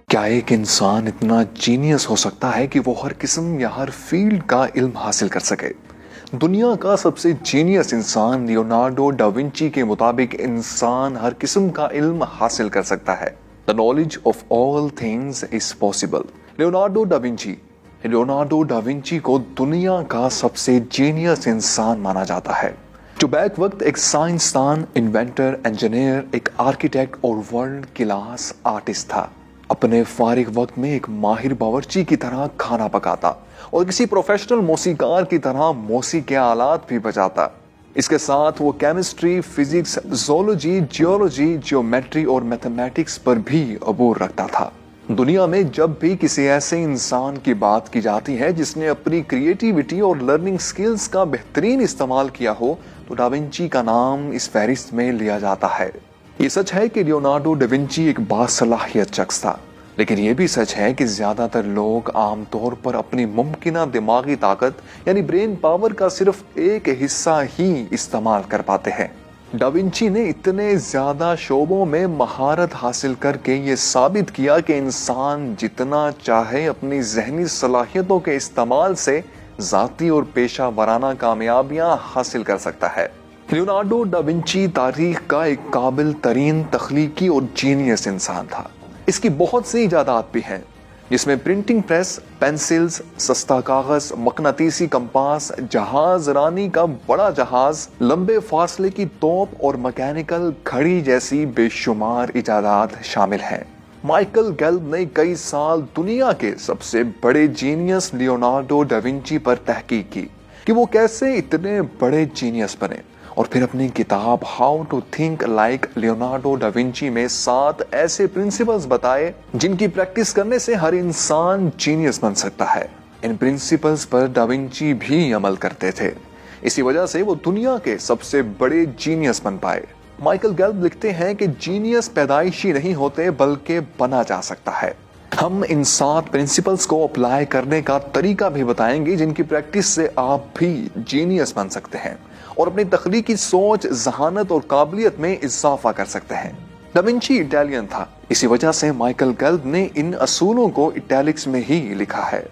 کیا ایک انسان اتنا جینیس ہو سکتا ہے کہ وہ ہر قسم یا ہر فیلڈ کا علم حاصل کر سکے؟ دنیا کا سب سے جینیس انسان لیونارڈو ڈاونچی کے مطابق انسان ہر قسم کا علم حاصل کر سکتا ہے۔ The knowledge of all things is possible۔ Leonardo da Vinci کو دنیا کا سب سے جینیس انسان مانا جاتا ہے، جو بیک وقت ایک سائنسدان، انوینٹر، انجینئر، ایک آرکیٹیکٹ اور ورلڈ کلاس آرٹسٹ تھا۔ اپنے فارغ وقت میں ایک ماہر باورچی کی طرح کھانا پکاتا اور کسی پروفیشنل موسیقار کی طرح موسیقی کے آلات بھی بجاتا۔ اس کے ساتھ وہ chemistry, physics, zoology, geology, geometry اور میتھمیٹکس پر بھی عبور رکھتا تھا۔ دنیا میں جب بھی کسی ایسے انسان کی بات کی جاتی ہے جس نے اپنی کریٹیوٹی اور لرننگ سکلز کا بہترین استعمال کیا ہو، تو ڈاونچی کا نام اس فہرست میں لیا جاتا ہے۔ یہ سچ ہے کہ لیونارڈو ڈاونچی ایک باصلاحیت شخص تھا، لیکن یہ بھی سچ ہے کہ زیادہ تر لوگ عام طور پر اپنی ممکنہ دماغی طاقت یعنی برین پاور کا صرف ایک حصہ ہی استعمال کر پاتے ہیں۔ ڈاونچی نے اتنے زیادہ شعبوں میں مہارت حاصل کر کے یہ ثابت کیا کہ انسان جتنا چاہے اپنی ذہنی صلاحیتوں کے استعمال سے ذاتی اور پیشہ ورانہ کامیابیاں حاصل کر سکتا ہے۔ لیونارڈو ڈاونچی تاریخ کا ایک قابل ترین تخلیقی اور جینیس انسان تھا۔ اس کی بہت سی ایجادات بھی ہیں، جس میں پرنٹنگ پریس، پینسلز، سستا کاغذ، مقناطیسی کمپاس، جہاز رانی کا بڑا جہاز، لمبے فاصلے کی توپ اور مکینیکل گھڑی جیسی بے شمار ایجادات شامل ہیں۔ مائیکل گیلب نے کئی سال دنیا کے سب سے بڑے جینیس لیونارڈو ڈاونچی پر تحقیق کی کہ وہ کیسے اتنے بڑے جینیس بنے، اور پھر اپنی کتاب how to think like Leonardo da Vinci میں 7 ایسے پرنسپلز بتائے جن کی پریکٹس کرنے سے ہر انسان جینیس بن سکتا ہے۔ ان پرنسپلز پر ڈاونچی بھی عمل کرتے تھے، اسی وجہ سے وہ دنیا کے سب سے بڑے جینیس بن پائے۔ مائیکل گیلب لکھتے ہیں کہ جینیس پیدائشی نہیں ہوتے بلکہ بنا جا سکتا ہے۔ ہم ان 7 پرنسپلز کو اپلائی کرنے کا طریقہ بھی بتائیں گے جن کی پریکٹس سے آپ بھی جینیس بن سکتے ہیں اور اپنی تخلیقی سوچ، ذہانت اور قابلیت میں اضافہ کر سکتے ہیں۔ ڈاونچی اٹالین تھا، اسی وجہ سے مائیکل گیلب نے ان اصولوں کو اٹیلکس میں ہی لکھا ہے۔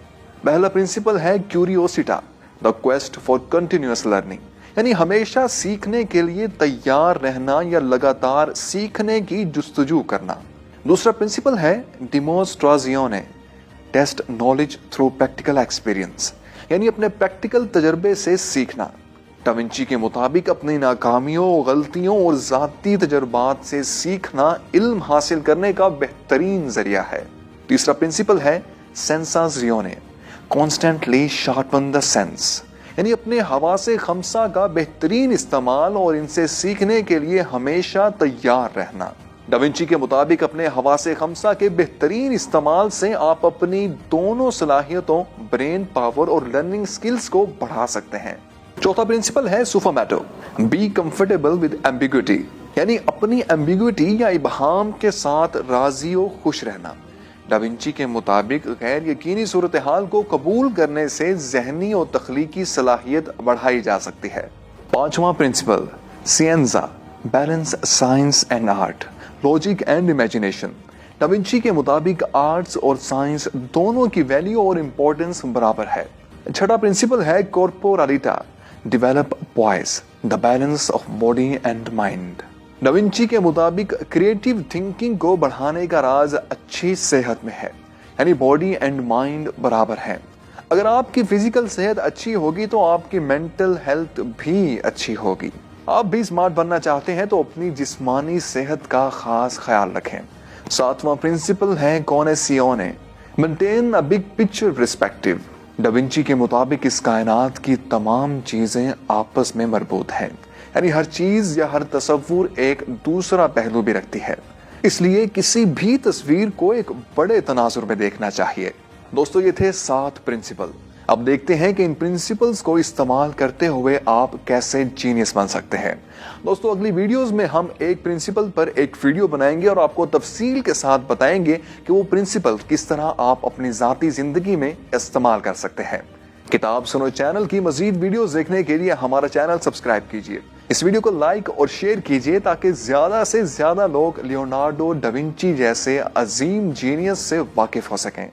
پہلا پرنسپل ہے curiosity, the quest for continuous learning, یعنی ہمیشہ سیکھنے کے لیے تیار رہنا یا لگاتار سیکھنے کی جستجو کرنا۔ دوسرا پرنسپل ہے demonstration, test knowledge through practical experience, یعنی اپنے پریکٹیکل تجربے سے سیکھنا۔ ڈاونچی کے مطابق اپنی ناکامیوں، غلطیوں اور ذاتی تجربات سے سیکھنا علم حاصل کرنے کا بہترین ذریعہ ہے۔ تیسرا پرنسپل ہے سینسازیونے، کانسٹنٹلی شارپن دی سینس، یعنی اپنے حواس خمسہ کا بہترین استعمال اور ان سے سیکھنے کے لیے ہمیشہ تیار رہنا۔ ڈاونچی کے مطابق اپنے حواس خمسہ کے بہترین استعمال سے آپ اپنی دونوں صلاحیتوں، برین پاور اور لرننگ سکلز کو بڑھا سکتے ہیں۔ چوتھا پرنسپل ہے سوفامیٹو، بی کمفرٹیبل ود ایمبیگوٹی، یعنی اپنی ایمبیگوٹی یا ابہام کے ساتھ راضی و خوش رہنا۔ ڈاونچی کے مطابق غیر یقینی صورتحال کو قبول کرنے سے ذہنی اور تخلیقی صلاحیت بڑھائی جا سکتی ہے۔ پانچواں پرنسپل سائنزا، balance science and art, logic and imagination. Da Vinci کے مطابق آرٹس اور سائنس دونوں کی ویلیو اور امپورٹنس برابر ہے۔ چھٹا پرنسپل ہے کورپورالیٹا، develop poise, the balance of body and mind. Da Vinci کے مطابق کریٹیو تھنکنگ کو بڑھانے کا راز اچھی صحت میں ہے، یعنی باڈی اینڈ مائنڈ برابر ہیں۔ اگر آپ کی فزیکل صحت اچھی ہوگی تو آپ کی مینٹل ہیلتھ بھی اچھی ہوگی۔ آپ بھی اسمارٹ بننا چاہتے ہیں تو اپنی جسمانی صحت کا خاص خیال رکھیں۔ ساتواں پرنسپل ہے کونیسیونے، maintain a big picture perspective. Da Vinci کے مطابق اس کائنات کی تمام چیزیں آپس میں مربوط ہیں، یعنی ہر چیز یا ہر تصور ایک دوسرا پہلو بھی رکھتی ہے، اس لیے کسی بھی تصویر کو ایک بڑے تناظر میں دیکھنا چاہیے۔ دوستو، یہ تھے 7 پرنسپل۔ اب دیکھتے ہیں کہ ان پرنسپلز کو استعمال کرتے ہوئے آپ کیسے جینیس بن سکتے ہیں۔ دوستو، اگلی ویڈیوز میں ہم ایک پرنسپل پر ایک ویڈیو بنائیں گے اور آپ کو تفصیل کے ساتھ بتائیں گے کہ وہ پرنسپل کس طرح آپ اپنی ذاتی زندگی میں استعمال کر سکتے ہیں۔ کتاب سنو چینل کی مزید ویڈیوز دیکھنے کے لیے ہمارا چینل سبسکرائب کیجیے۔ اس ویڈیو کو لائک اور شیئر کیجیے تاکہ زیادہ سے زیادہ لوگ لیونارڈو ڈا ونچی جیسے عظیم جینیس سے واقف ہو سکیں.